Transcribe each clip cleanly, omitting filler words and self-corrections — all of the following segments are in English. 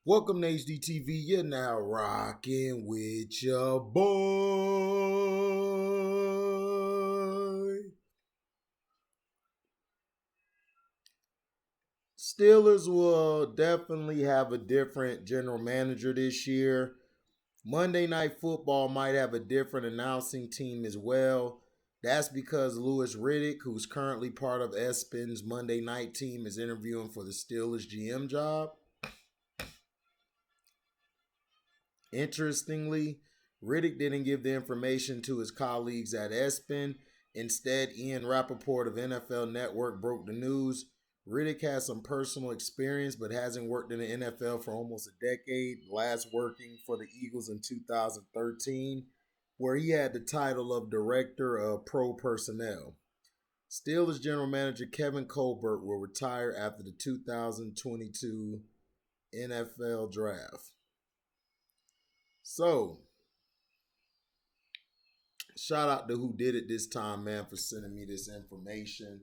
Welcome to HDTV. You're now rocking with your boy. Steelers will definitely have a different general manager this year. Monday Night Football might have a different announcing team as well. That's because Louis Riddick, who's currently part of ESPN's Monday Night team, is interviewing for the Steelers GM job. Interestingly, Riddick didn't give the information to his colleagues at ESPN. Instead, Ian Rappaport of NFL Network broke the news. Riddick has some personal experience but hasn't worked in the NFL for almost a decade, last working for the Eagles in 2013, where he had the title of Director of Pro Personnel. Steelers general manager Kevin Colbert will retire after the 2022 NFL Draft. So, shout out to who did it this time, man, for sending me this information.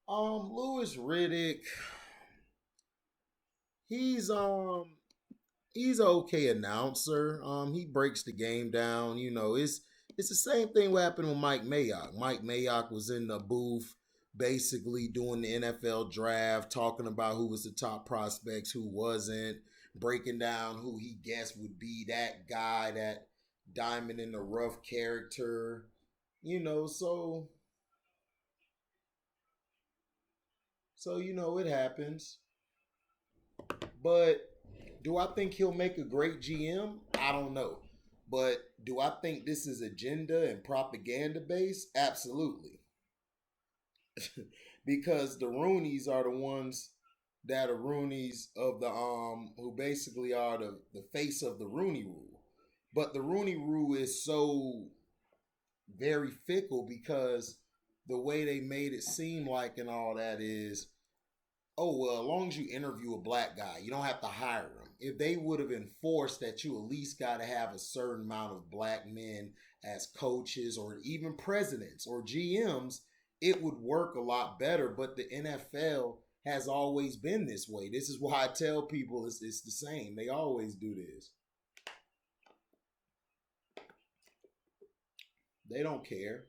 Louis Riddick, he's he's an okay announcer. He breaks the game down. It's the same thing what happened with Mike Mayock. Mike Mayock was in the booth basically doing the NFL draft, talking about who was the top prospects, who wasn't, breaking down who he guessed would be that guy, that diamond in the rough character. So it happens. But do I think he'll make a great GM? I don't know. But do I think this is agenda and propaganda based? Absolutely. Because the Roonies are the ones that are Roonies of the who basically are the face of the Rooney rule. But the Rooney rule is so very fickle because the way they made it seem like and all that is, oh well, as long as you interview a black guy, you don't have to hire him. If they would have enforced that you at least got to have a certain amount of black men as coaches or even presidents or GMs, it would work a lot better. But the NFL has always been this way. This is why I tell people it's the same. They always do this. They don't care.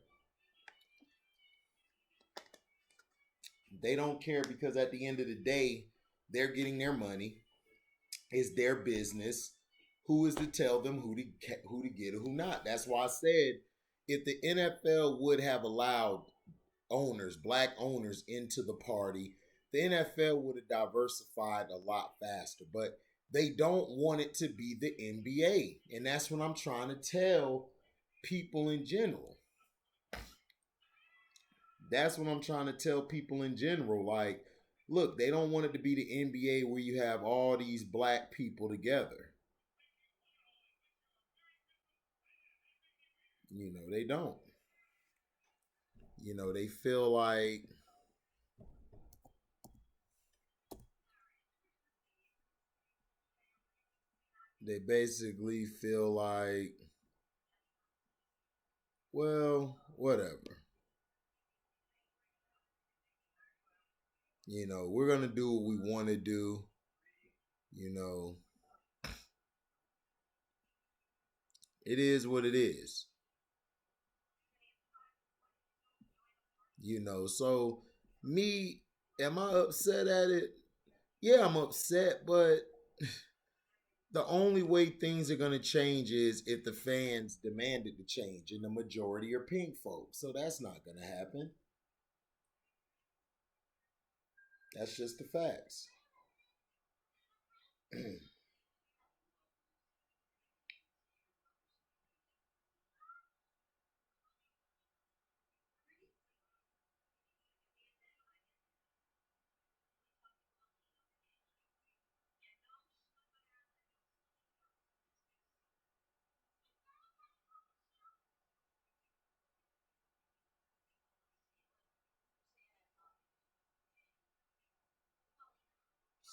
They don't care because at the end of the day, they're getting their money. It's their business. Who is to tell them who to get or who not? That's why I said if the NFL would have allowed owners, black owners, into the party, the NFL would have diversified a lot faster. But they don't want it to be the NBA, and that's what I'm trying to tell people in general. That's what I'm trying to tell people in general. Like, look, they don't want it to be the NBA where you have all these black people together. They don't. They feel like they basically feel like, well, whatever. We're gonna do what we want to do. You know, it is what it is. So me, am I upset at it? Yeah, I'm upset, but the only way things are gonna change is if the fans demand it to change, and the majority are pink folks. So that's not gonna happen. That's just the facts.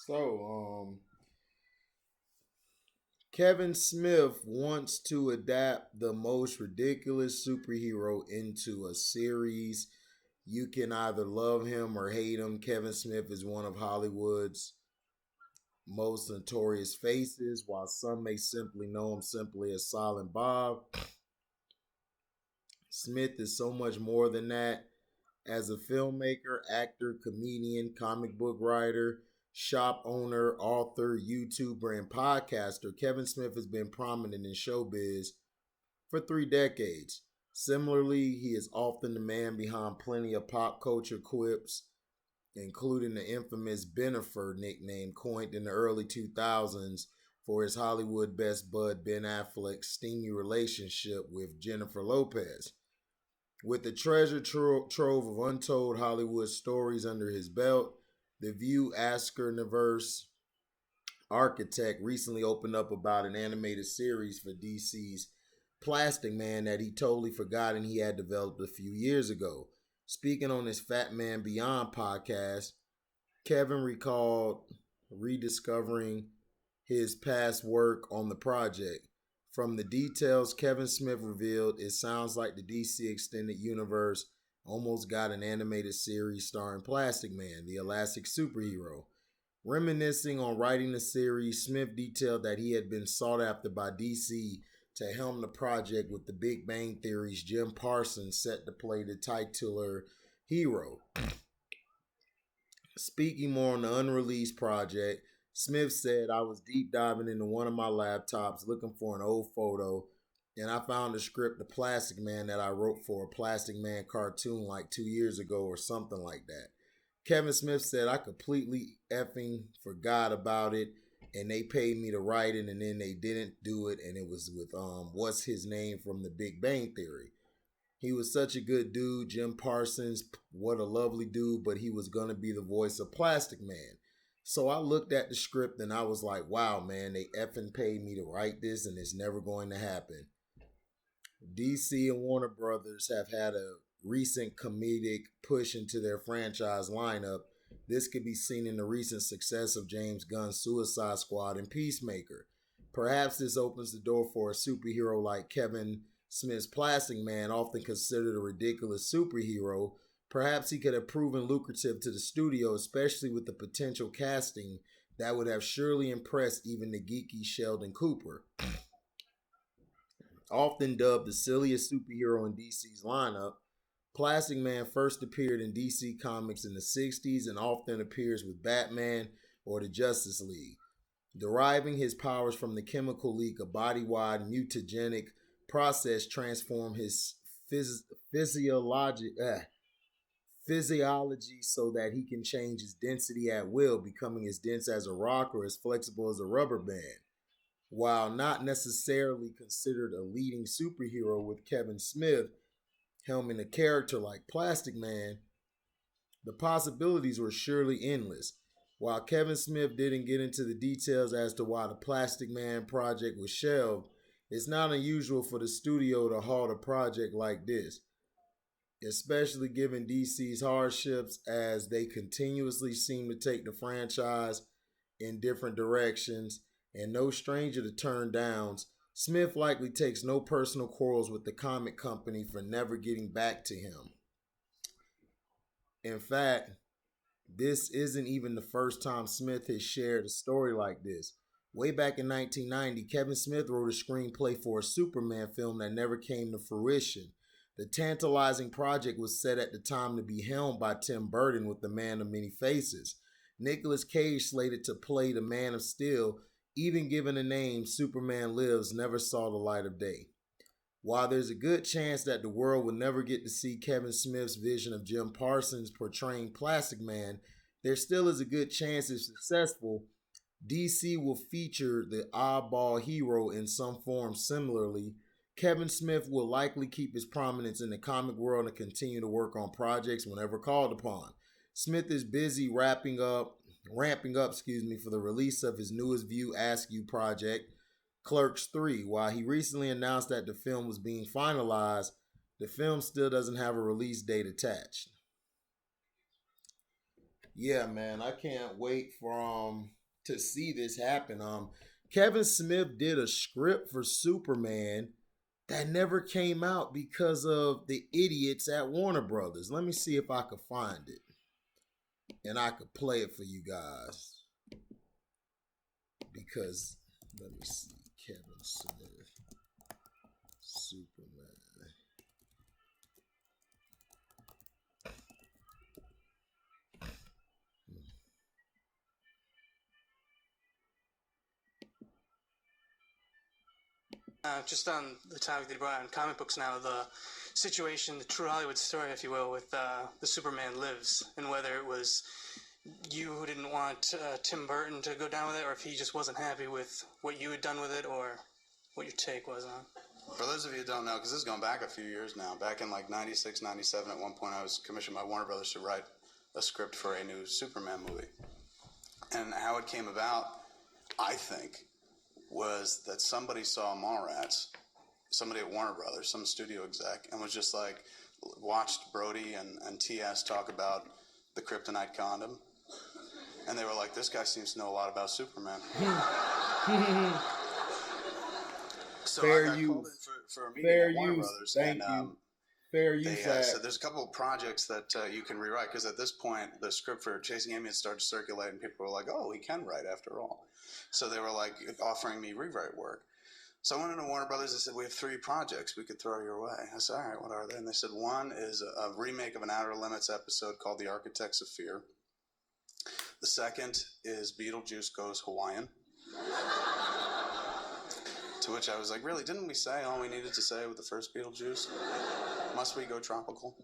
So, Kevin Smith wants to adapt the most ridiculous superhero into a series. You can either love him or hate him. Kevin Smith is one of Hollywood's most notorious faces, while some may simply know him simply as Silent Bob. Smith is so much more than that. As a filmmaker, actor, comedian, comic book writer, shop owner, author, YouTuber, and podcaster, Kevin Smith has been prominent in showbiz for 3 decades. Similarly, he is often the man behind plenty of pop culture quips, including the infamous Benifer nickname coined in the early 2000s for his Hollywood best bud Ben Affleck's steamy relationship with Jennifer Lopez. With the treasure trove of untold Hollywood stories under his belt, the View Oscar-niverse architect recently opened up about an animated series for DC's Plastic Man that he totally forgotten he had developed a few years ago. Speaking on his Fat Man Beyond podcast, Kevin recalled rediscovering his past work on the project. From the details Kevin Smith revealed, it sounds like the DC Extended Universe almost got an animated series starring Plastic Man, the elastic superhero. Reminiscing on writing the series, Smith detailed that he had been sought after by DC to helm the project with the Big Bang Theory's Jim Parsons set to play the titular hero. Speaking more on the unreleased project, Smith said, I was deep diving into one of my laptops looking for an old photo, and I found a script of Plastic Man that I wrote for a Plastic Man cartoon like 2 years ago or something like that. Kevin Smith said, I completely effing forgot about it, and they paid me to write it, and then they didn't do it, and it was with, what's his name from the Big Bang Theory. He was such a good dude, Jim Parsons, what a lovely dude, but he was going to be the voice of Plastic Man. So I looked at the script and I was like, wow, man, they effing paid me to write this and it's never going to happen. DC and Warner Brothers have had a recent comedic push into their franchise lineup. This could be seen in the recent success of James Gunn's Suicide Squad and Peacemaker. Perhaps this opens the door for a superhero like Kevin Smith's Plastic Man, often considered a ridiculous superhero. Perhaps he could have proven lucrative to the studio, especially with the potential casting that would have surely impressed even the geeky Sheldon Cooper. Often dubbed the silliest superhero in DC's lineup, Plastic Man first appeared in DC Comics in the 60s and often appears with Batman or the Justice League. Deriving his powers from the chemical leak, a body-wide mutagenic process transformed his physiology so that he can change his density at will, becoming as dense as a rock or as flexible as a rubber band. While not necessarily considered a leading superhero, with Kevin Smith helming a character like Plastic Man, the possibilities were surely endless. While Kevin Smith didn't get into the details as to why the Plastic Man project was shelved, it's not unusual for the studio to halt a project like this, especially given DC's hardships as they continuously seem to take the franchise in different directions, and no stranger to turn downs. Smith likely takes no personal quarrels with the comic company for never getting back to him. In fact, this isn't even the first time Smith has shared a story like this. Way back in 1990, Kevin Smith wrote a screenplay for a Superman film that never came to fruition. The tantalizing project was set at the time to be helmed by Tim Burton with The Man of Many Faces. Nicolas Cage, slated to play the Man of Steel, even given the name Superman Lives, never saw the light of day. While there's a good chance that the world will never get to see Kevin Smith's vision of Jim Parsons portraying Plastic Man, there still is a good chance, if successful, DC will feature the oddball hero in some form similarly. Kevin Smith will likely keep his prominence in the comic world and continue to work on projects whenever called upon. Smith is busy ramping up, for the release of his newest View Askew project, Clerks 3. While he recently announced that the film was being finalized, the film still doesn't have a release date attached. Yeah, man, I can't wait to see this happen. Kevin Smith did a script for Superman that never came out because of the idiots at Warner Brothers. Let me see if I could find it, and I could play it for you guys. because let me see, Kevin Smith, Superman. Just on the topic that you brought on comic books now, the situation, the true Hollywood story, if you will, with the Superman Lives, and whether it was you who didn't want Tim Burton to go down with it, or if he just wasn't happy with what you had done with it, or what your take was on. For those of you who don't know, because this is going back a few years now, back in like 96, 97, at one point I was commissioned by Warner Brothers to write a script for a new Superman movie. And how it came about, I think, was that somebody saw Mallrats, somebody at Warner Brothers, some studio exec, and was just like, watched Brody and TS talk about the kryptonite condom, and they were like, this guy seems to know a lot about Superman. So fair I got use. called in for a meeting at Warner Brothers. Thank you. Fair use. So there's a couple of projects that you can rewrite, because at this point the script for Chasing Amy had started to circulate, and people were like, oh, he can write after all. So they were like offering me rewrite work. So I went into Warner Brothers and said, we have 3 projects we could throw your way. I said, all right, what are they? And they said, one is a remake of an Outer Limits episode called The Architects of Fear. The second is Beetlejuice Goes Hawaiian. To which I was like, really, didn't we say all we needed to say with the first Beetlejuice? Must we go tropical?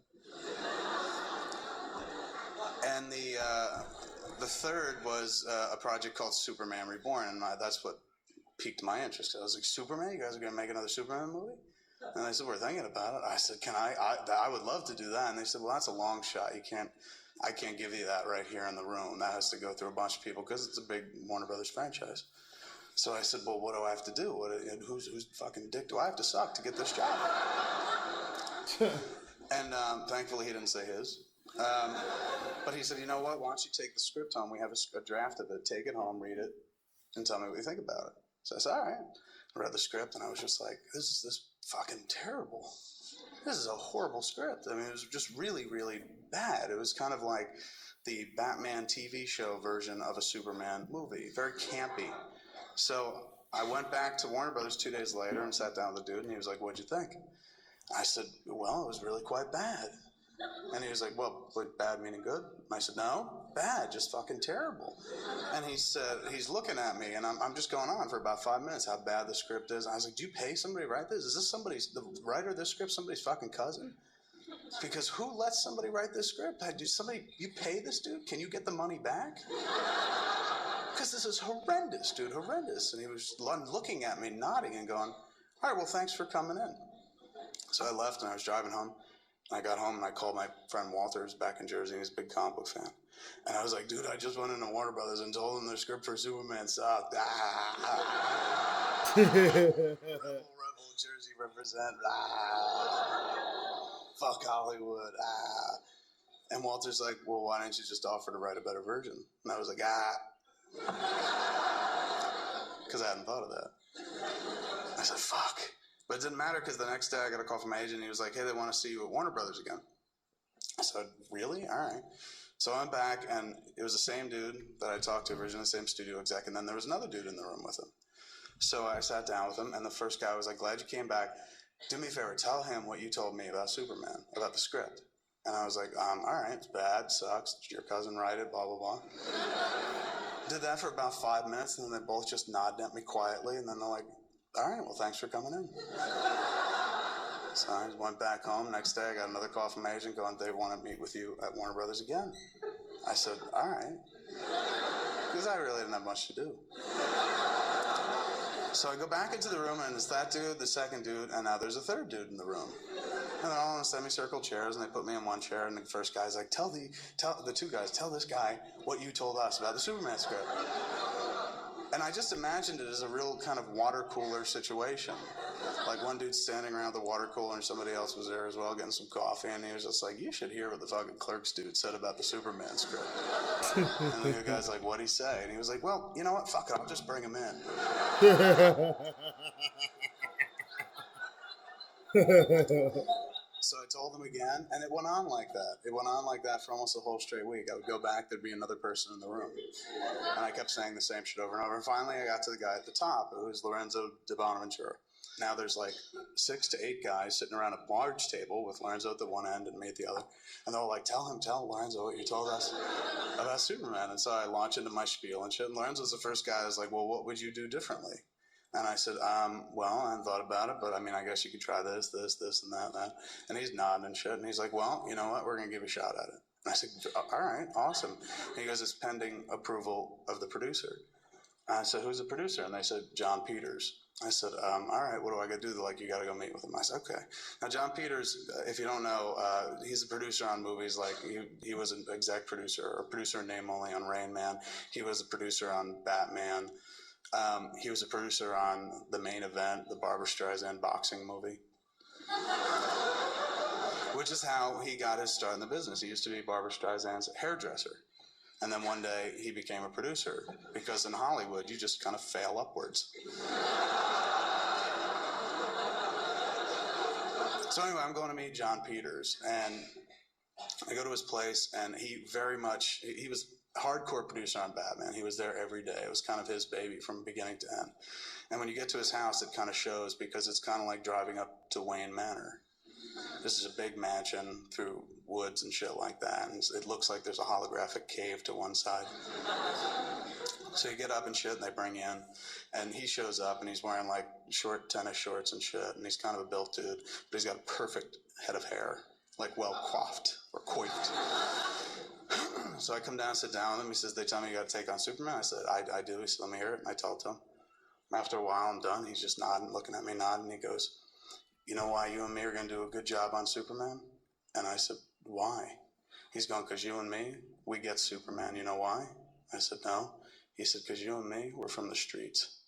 And the third was a project called Superman Reborn, and that's what piqued my interest. I was like, Superman? You guys are going to make another Superman movie? And they said, we're thinking about it. I said, I would love to do that. And they said, well, that's a long shot. I can't give you that right here in the room. That has to go through a bunch of people, because it's a big Warner Brothers franchise. So I said, well, what do I have to do? Whose fucking dick do I have to suck to get this job? And thankfully he didn't say his. But he said, you know what? Why don't you take the script home? We have a draft of it. Take it home, read it, and tell me what you think about it. So I said, all right. I read the script, and I was just like, this is fucking terrible. This is a horrible script. I mean, it was just really, really bad. It was kind of like the Batman TV show version of a Superman movie. Very campy. So I went back to Warner Brothers 2 days later and sat down with the dude, and he was like, what'd you think? I said, well, it was really quite bad. And he was like, well, bad meaning good? And I said, no, bad, just fucking terrible. And he said, he's looking at me, and I'm just going on for about 5 minutes how bad the script is. And I was like, do you pay somebody to write this? Is this the writer of this script, somebody's fucking cousin? Because who lets somebody write this script? You pay this dude? Can you get the money back? Because this is horrendous, dude, horrendous. And he was looking at me, nodding, and going, all right, well, thanks for coming in. So I left, and I was driving home. I got home, and I called my friend Walter, who's back in Jersey, and he's a big comic book fan. And I was like, dude, I just went into Warner Brothers and told them their script for Superman sucked. Rebel Jersey represent. Fuck Hollywood. And Walter's like, well, why don't you just offer to write a better version? And I was like, because I hadn't thought of that. I said, fuck. But it didn't matter, because the next day I got a call from my agent, and he was like, hey, they want to see you at Warner Brothers again. I said, really? All right. So I went back, and it was the same dude that I talked to originally, the same studio exec, and then there was another dude in the room with him. So I sat down with him, and the first guy was like, glad you came back. Do me a favor, tell him what you told me about Superman, about the script. And I was like, all right, it's bad, sucks, your cousin write it, blah, blah, blah. Did that for about 5 minutes, and then they both just nodded at me quietly, and then they're like, all right, well, thanks for coming in. So I went back home. Next day, I got another call from my agent going, they want to meet with you at Warner Brothers again. I said, all right. Because I really didn't have much to do. So I go back into the room, and it's that dude, the second dude, and now there's a third dude in the room. And they're all in semicircle chairs, and they put me in one chair, and the first guy's like, tell the two guys, tell this guy what you told us about the Superman script. And I just imagined it as a real kind of water cooler situation. Like one dude's standing around the water cooler, and somebody else was there as well getting some coffee, and he was just like, you should hear what the fucking clerks dude said about the Superman script. And the guy's like, what'd he say? And he was like, well, you know what, fuck it, I'll just bring him in. So I told him again, and it went on like that. It went on like that for almost a whole straight week. I would go back, there'd be another person in the room. And I kept saying the same shit over and over. And finally, I got to the guy at the top, who was Lorenzo de Bonaventura. Now there's like 6 to 8 guys sitting around a large table with Lorenzo at the one end and me at the other. And they're all like, tell Lorenzo what you told us about Superman. And so I launch into my spiel and shit. And Lorenzo's the first guy who's like, well, what would you do differently? And I said, well, I hadn't thought about it, but I mean, I guess you could try this, and that. And he's nodding and shit. And he's like, well, you know what? We're going to give you a shot at it. And I said, all right, awesome. And he goes, it's pending approval of the producer. And I said, who's the producer? And they said, John Peters. I said, all right, what do I got to do? They're like, you got to go meet with him. I said, okay. Now, John Peters, if you don't know, he's a producer on movies. Like, he was an exec producer, or producer in name only on Rain Man. He was a producer on Batman. He was a producer on The Main Event, the Barbra Streisand boxing movie, which is how he got his start in the business. He used to be Barbra Streisand's hairdresser. And then one day he became a producer, because in Hollywood, you just kind of fail upwards. So anyway, I'm going to meet John Peters, and I go to his place, and he was a hardcore producer on Batman. He was there every day. It was kind of his baby from beginning to end. And when you get to his house, it kind of shows, because it's kind of like driving up to Wayne Manor. This is a big mansion through woods and shit like that, and it looks like there's a holographic cave to one side. So you get up and shit, and they bring you in, and he shows up, and he's wearing like short tennis shorts and shit, and he's kind of a built dude, but he's got a perfect head of hair, like well coiffed or coiffed. So I come down and sit down with him. He says, they tell me you got to take on Superman. I said, I do. He said, let me hear it. And I told him. After a while, I'm done. He's just nodding, looking at me, nodding. He goes, you know why you and me are going to do a good job on Superman? And I said, why? He's going, because you and me, we get Superman. You know why? I said, no. He said, because you and me, we're from the streets.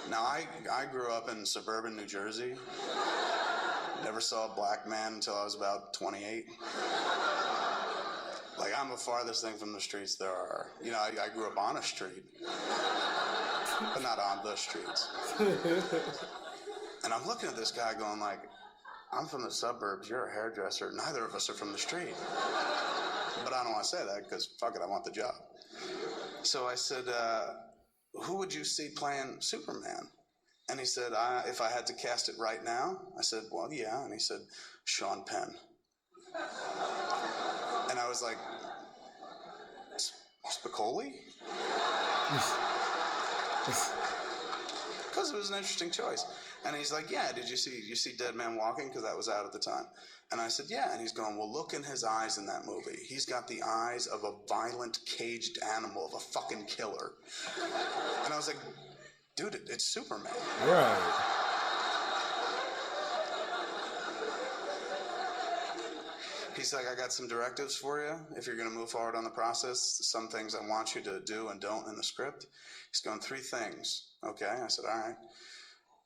Now, I grew up in suburban New Jersey. Never saw a black man until I was about 28. Like, I'm the farthest thing from the streets there are. You know, I grew up on a street, but not on the streets. And I'm looking at this guy going like, I'm from the suburbs, you're a hairdresser, neither of us are from the street. But I don't want to say that, because fuck it, I want the job. So I said, who would you see playing Superman? And he said, if I had to cast it right now? I said, well, yeah. And he said, Sean Penn. And I was like, Spicoli? Because it was an interesting choice. And he's like, yeah, did you see Dead Man Walking? Because that was out at the time. And I said, yeah. And he's going, well, look in his eyes in that movie. He's got the eyes of a violent, caged animal, of a fucking killer. And I was like, dude, it's Superman. Right. He's like, I got some directives for you if you're going to move forward on the process. Some things I want you to do and don't in the script. He's going, 3 things. Okay. I said, all right.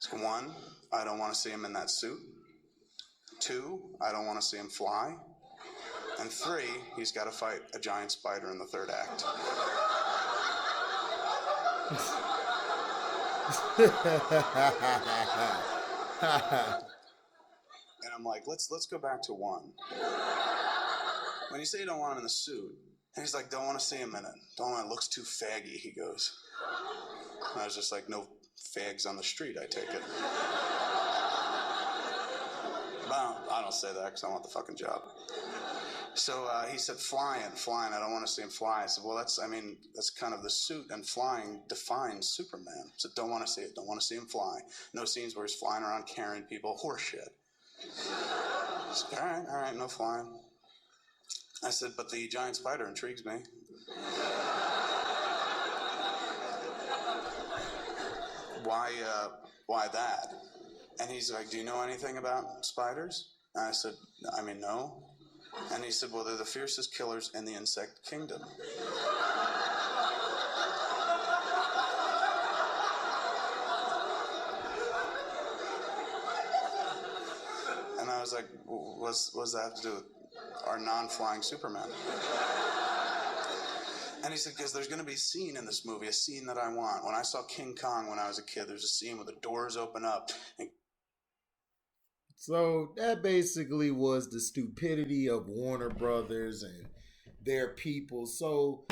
He's going, 1, I don't want to see him in that suit. 2, I don't want to see him fly. And 3, he's got to fight a giant spider in the 3rd act. And I'm like, let's go back to 1. When you say you don't want him in the suit, and he's like, don't want to see him in it. Don't want it. Looks too faggy, he goes. And I was just like, no fags on the street, I take it. Well, I don't say that because I want the fucking job. So he said, flying, I don't want to see him fly. I said, well, that's kind of the suit, and flying defines Superman. I said, don't want to see it, don't want to see him fly. No scenes where he's flying around carrying people, horseshit. I said, all right, no flying. I said, but the giant spider intrigues me. Why that? And he's like, do you know anything about spiders? And I said, I mean, no. And he said, well, they're the fiercest killers in the insect kingdom. And I was like, what does that have to do with our non-flying Superman? And he said, because there's going to be a scene in this movie, a scene that I want. When I saw King Kong when I was a kid, there's a scene where the doors open up. So that basically was the stupidity of Warner Brothers and their people. So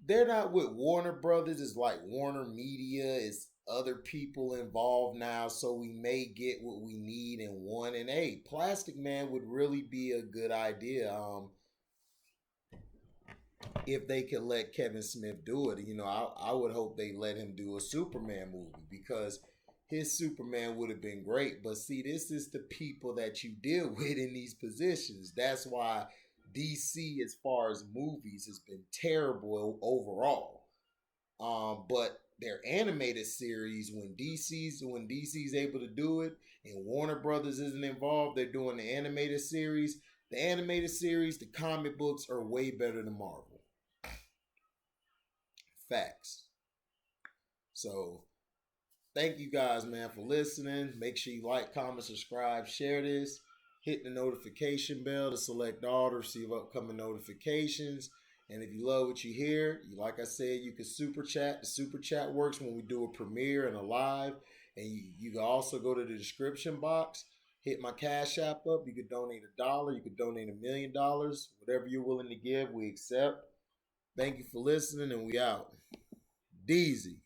they're not with Warner Brothers. It's like Warner Media. It's other people involved now. So we may get what we need in one. And hey, Plastic Man would really be a good idea. If they could let Kevin Smith do it, I would hope they let him do a Superman movie because his Superman would have been great. But see, this is the people that you deal with in these positions. That's why DC, as far as movies, has been terrible overall. But their animated series, when DC's able to do it, and Warner Brothers isn't involved, they're doing the animated series. The animated series, the comic books are way better than Marvel. Facts. So thank you guys, man, for listening. Make sure you like, comment, subscribe, share this. Hit the notification bell to select all to receive upcoming notifications. And if you love what you hear, like I said, you can super chat. The super chat works when we do a premiere and a live. And you can also go to the description box, hit my Cash App up. You could donate $1. You could donate $1 million. Whatever you're willing to give, we accept. Thank you for listening, and we out. Deezy.